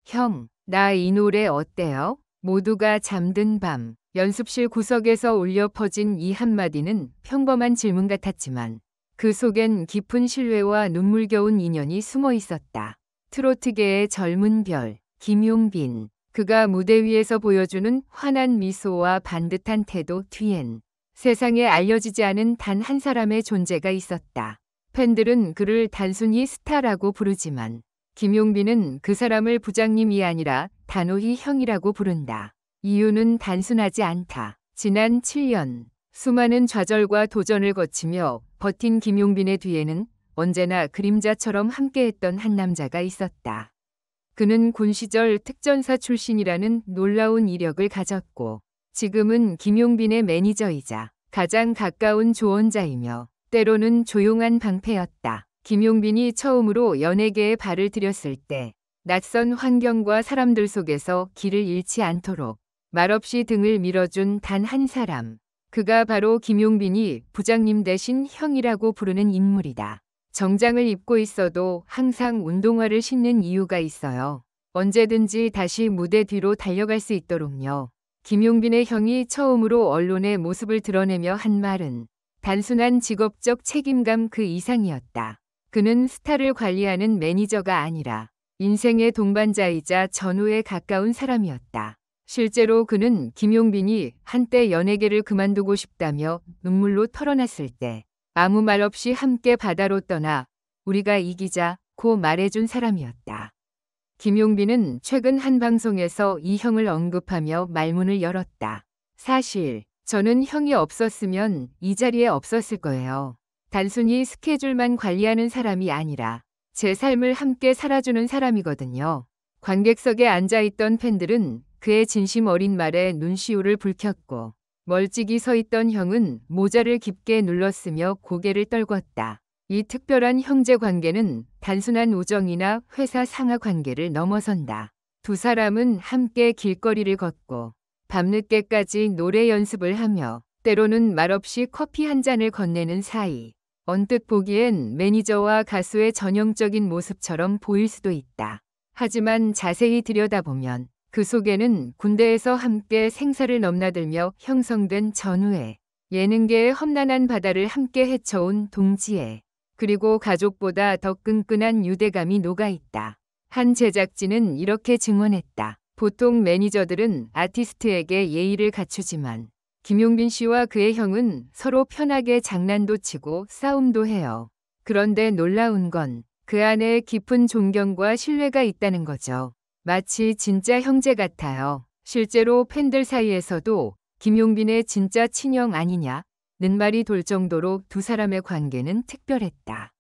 형, 나 이 노래 어때요? 모두가 잠든 밤. 연습실 구석에서 울려 퍼진 이 한마디는 평범한 질문 같았지만 그 속엔 깊은 신뢰와 눈물겨운 인연이 숨어 있었다. 트로트계의 젊은 별, 김용빈. 그가 무대 위에서 보여주는 환한 미소와 반듯한 태도 뒤엔 세상에 알려지지 않은 단 한 사람의 존재가 있었다. 팬들은 그를 단순히 스타라고 부르지만 김용빈은 그 사람을 부장님이 아니라 단호히 형이라고 부른다. 이유는 단순하지 않다. 지난 7년 수많은 좌절과 도전을 거치며 버틴 김용빈의 뒤에는 언제나 그림자처럼 함께했던 한 남자가 있었다. 그는 군 시절 특전사 출신이라는 놀라운 이력을 가졌고 지금은 김용빈의 매니저이자 가장 가까운 조언자이며 때로는 조용한 방패였다. 김용빈이 처음으로 연예계에 발을 들였을 때 낯선 환경과 사람들 속에서 길을 잃지 않도록 말없이 등을 밀어준 단 한 사람. 그가 바로 김용빈이 부장님 대신 형이라고 부르는 인물이다. 정장을 입고 있어도 항상 운동화를 신는 이유가 있어요. 언제든지 다시 무대 뒤로 달려갈 수 있도록요. 김용빈의 형이 처음으로 언론에 모습을 드러내며 한 말은 단순한 직업적 책임감 그 이상이었다. 그는 스타를 관리하는 매니저가 아니라 인생의 동반자이자 전우에 가까운 사람이었다. 실제로 그는 김용빈이 한때 연예계를 그만두고 싶다며 눈물로 털어놨을 때 아무 말 없이 함께 바다로 떠나 우리가 이기자고 말해준 사람이었다. 김용빈은 최근 한 방송에서 이 형을 언급하며 말문을 열었다. 사실 저는 형이 없었으면 이 자리에 없었을 거예요. 단순히 스케줄만 관리하는 사람이 아니라 제 삶을 함께 살아주는 사람이거든요. 관객석에 앉아있던 팬들은 그의 진심 어린 말에 눈시울을 붉혔고 멀찍이 서 있던 형은 모자를 깊게 눌렀으며 고개를 떨궜다. 이 특별한 형제 관계는 단순한 우정이나 회사 상하 관계를 넘어선다. 두 사람은 함께 길거리를 걷고 밤늦게까지 노래 연습을 하며 때로는 말없이 커피 한 잔을 건네는 사이. 언뜻 보기엔 매니저와 가수의 전형적인 모습처럼 보일 수도 있다. 하지만 자세히 들여다보면 그 속에는 군대에서 함께 생사를 넘나들며 형성된 전우애, 예능계의 험난한 바다를 함께 헤쳐온 동지애, 그리고 가족보다 더 끈끈한 유대감이 녹아있다. 한 제작진은 이렇게 증언했다. 보통 매니저들은 아티스트에게 예의를 갖추지만 김용빈 씨와 그의 형은 서로 편하게 장난도 치고 싸움도 해요. 그런데 놀라운 건 그 안에 깊은 존경과 신뢰가 있다는 거죠. 마치 진짜 형제 같아요. 실제로 팬들 사이에서도 김용빈의 진짜 친형 아니냐는 말이 돌 정도로 두 사람의 관계는 특별했다.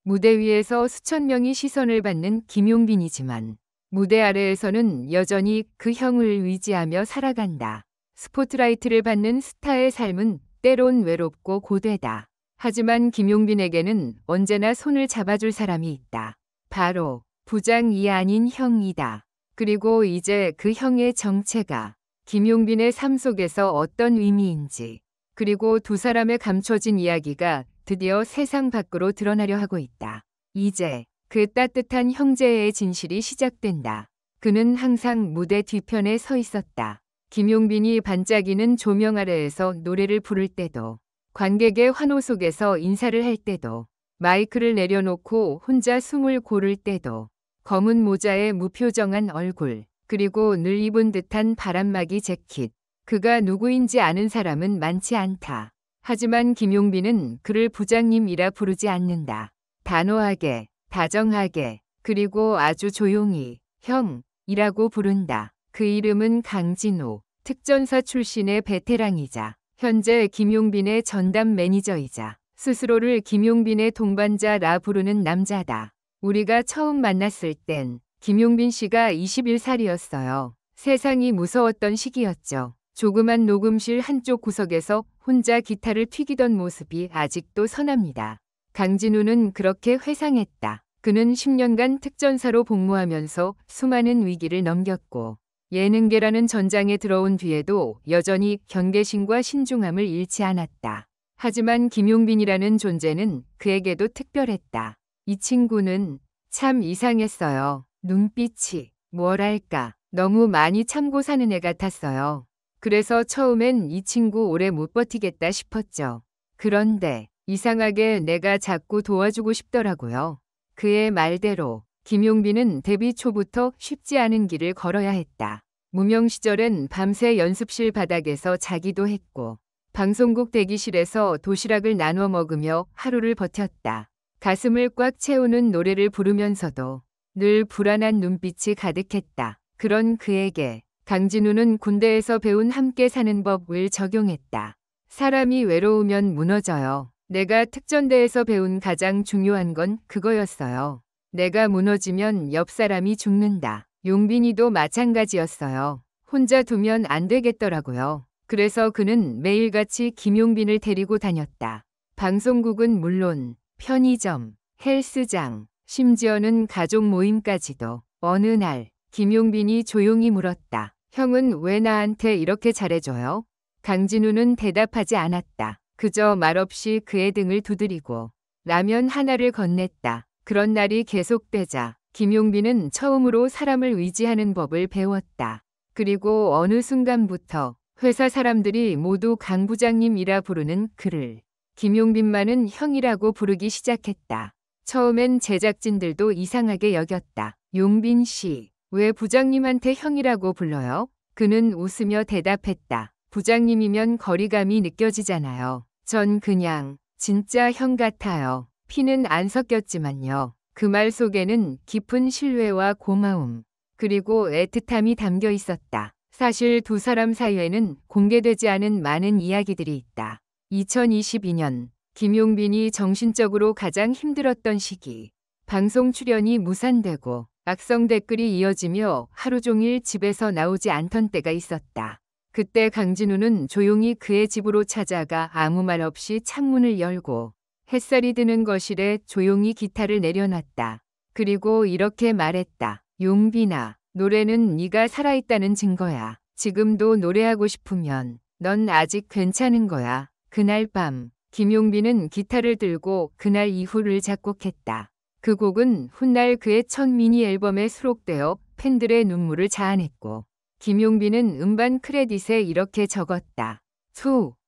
무대 위에서 수천 명이 시선을 받는 김용빈이지만 무대 아래에서는 여전히 그 형을 의지하며 살아간다. 스포트라이트를 받는 스타의 삶은 때론 외롭고 고되다. 하지만 김용빈에게는 언제나 손을 잡아줄 사람이 있다. 바로 부장이 아닌 형이다. 그리고 이제 그 형의 정체가 김용빈의 삶 속에서 어떤 의미인지, 그리고 두 사람의 감춰진 이야기가 드디어 세상 밖으로 드러나려 하고 있다. 이제 그 따뜻한 형제의 진실이 시작된다. 그는 항상 무대 뒤편에 서 있었다. 김용빈이 반짝이는 조명 아래에서 노래를 부를 때도, 관객의 환호 속에서 인사를 할 때도, 마이크를 내려놓고 혼자 숨을 고를 때도, 검은 모자에 무표정한 얼굴, 그리고 늘 입은 듯한 바람막이 재킷. 그가 누구인지 아는 사람은 많지 않다. 하지만 김용빈은 그를 부장님이라 부르지 않는다. 단호하게, 다정하게, 그리고 아주 조용히 형이라고 부른다. 그 이름은 강진호, 특전사 출신의 베테랑이자 현재 김용빈의 전담 매니저이자 스스로를 김용빈의 동반자라 부르는 남자다. 우리가 처음 만났을 땐 김용빈 씨가 21살이었어요. 세상이 무서웠던 시기였죠. 조그만 녹음실 한쪽 구석에서 혼자 기타를 튀기던 모습이 아직도 선합니다. 강진우는 그렇게 회상했다. 그는 10년간 특전사로 복무하면서 수많은 위기를 넘겼고 예능계라는 전장에 들어온 뒤에도 여전히 경계심과 신중함을 잃지 않았다. 하지만 김용빈이라는 존재는 그에게도 특별했다. 이 친구는 참 이상했어요. 눈빛이, 뭐랄까, 너무 많이 참고 사는 애 같았어요. 그래서 처음엔 이 친구 오래 못 버티겠다 싶었죠. 그런데 이상하게 내가 자꾸 도와주고 싶더라고요. 그의 말대로 김용빈은 데뷔 초부터 쉽지 않은 길을 걸어야 했다. 무명 시절엔 밤새 연습실 바닥에서 자기도 했고 방송국 대기실에서 도시락을 나눠 먹으며 하루를 버텼다. 가슴을 꽉 채우는 노래를 부르면서도 늘 불안한 눈빛이 가득했다. 그런 그에게 강진우는 군대에서 배운 함께 사는 법을 적용했다. 사람이 외로우면 무너져요. 내가 특전대에서 배운 가장 중요한 건 그거였어요. 내가 무너지면 옆 사람이 죽는다. 용빈이도 마찬가지였어요. 혼자 두면 안 되겠더라고요. 그래서 그는 매일같이 김용빈을 데리고 다녔다. 방송국은 물론 편의점, 헬스장, 심지어는 가족 모임까지도. 어느 날 김용빈이 조용히 물었다. 형은 왜 나한테 이렇게 잘해줘요? 강진우는 대답하지 않았다. 그저 말없이 그의 등을 두드리고 라면 하나를 건넸다. 그런 날이 계속되자 김용빈은 처음으로 사람을 의지하는 법을 배웠다. 그리고 어느 순간부터 회사 사람들이 모두 강 부장님이라 부르는 그를 김용빈만은 형이라고 부르기 시작했다. 처음엔 제작진들도 이상하게 여겼다. 용빈 씨, 왜 부장님한테 형이라고 불러요? 그는 웃으며 대답했다. 부장님이면 거리감이 느껴지잖아요. 전 그냥 진짜 형 같아요. 피는 안 섞였지만요. 그 말 속에는 깊은 신뢰와 고마움, 그리고 애틋함이 담겨 있었다. 사실 두 사람 사이에는 공개되지 않은 많은 이야기들이 있다. 2022년 김용빈이 정신적으로 가장 힘들었던 시기. 방송 출연이 무산되고 악성 댓글이 이어지며 하루 종일 집에서 나오지 않던 때가 있었다. 그때 강진우는 조용히 그의 집으로 찾아가 아무 말 없이 창문을 열고 햇살이 드는 거실에 조용히 기타를 내려놨다. 그리고 이렇게 말했다. 용빈아, 노래는 네가 살아있다는 증거야. 지금도 노래하고 싶으면 넌 아직 괜찮은 거야. 그날 밤 김용빈은 기타를 들고 그날 이후를 작곡했다. 그 곡은 훗날 그의 첫 미니 앨범에 수록되어 팬들의 눈물을 자아냈고 김용빈은 음반 크레딧에 이렇게 적었다.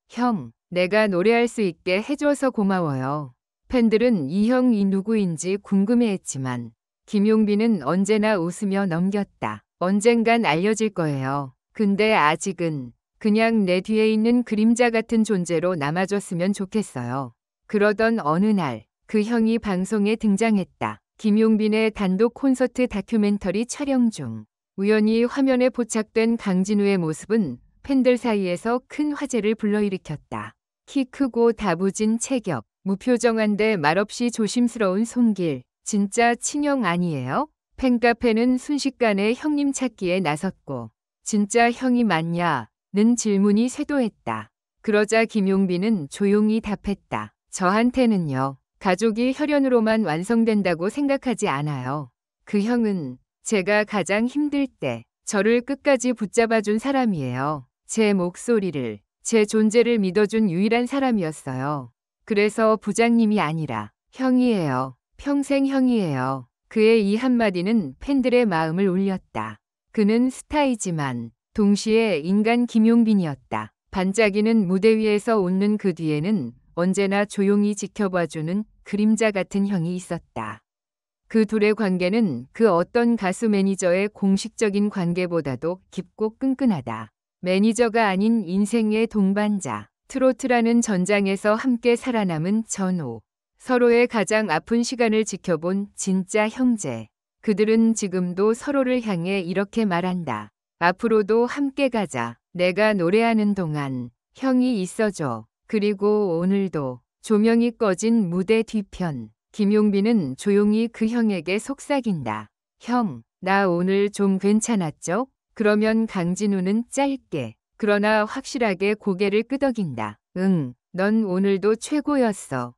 형, 내가 노래할 수 있게 해줘서 고마워요. 팬들은 이 형이 누구인지 궁금해했지만 김용빈은 언제나 웃으며 넘겼다. 언젠간 알려질 거예요. 근데 아직은 그냥 내 뒤에 있는 그림자 같은 존재로 남아줬으면 좋겠어요. 그러던 어느 날 그 형이 방송에 등장했다. 김용빈의 단독 콘서트 다큐멘터리 촬영 중 우연히 화면에 포착된 강진우의 모습은 팬들 사이에서 큰 화제를 불러일으켰다. 키 크고 다부진 체격, 무표정한데 말없이 조심스러운 손길, 진짜 친형 아니에요? 팬카페는 순식간에 형님 찾기에 나섰고 진짜 형이 맞냐? 는 질문이 쇄도했다. 그러자 김용빈은 조용히 답했다. 저한테는요. 가족이 혈연으로만 완성된다고 생각하지 않아요. 그 형은 제가 가장 힘들 때 저를 끝까지 붙잡아준 사람이에요. 제 목소리를, 제 존재를 믿어준 유일한 사람이었어요. 그래서 부장님이 아니라 형이에요. 평생 형이에요. 그의 이 한마디는 팬들의 마음을 울렸다. 그는 스타이지만 동시에 인간 김용빈이었다. 반짝이는 무대 위에서 웃는 그 뒤에는 언제나 조용히 지켜봐주는 그림자 같은 형이 있었다. 그 둘의 관계는 그 어떤 가수 매니저의 공식적인 관계보다도 깊고 끈끈하다. 매니저가 아닌 인생의 동반자, 트로트라는 전장에서 함께 살아남은 전우. 서로의 가장 아픈 시간을 지켜본 진짜 형제. 그들은 지금도 서로를 향해 이렇게 말한다. 앞으로도 함께 가자. 내가 노래하는 동안 형이 있어줘. 그리고 오늘도 조명이 꺼진 무대 뒤편. 김용빈은 조용히 그 형에게 속삭인다. 형, 나 오늘 좀 괜찮았죠? 그러면 강진우는 짧게, 그러나 확실하게 고개를 끄덕인다. 응, 넌 오늘도 최고였어.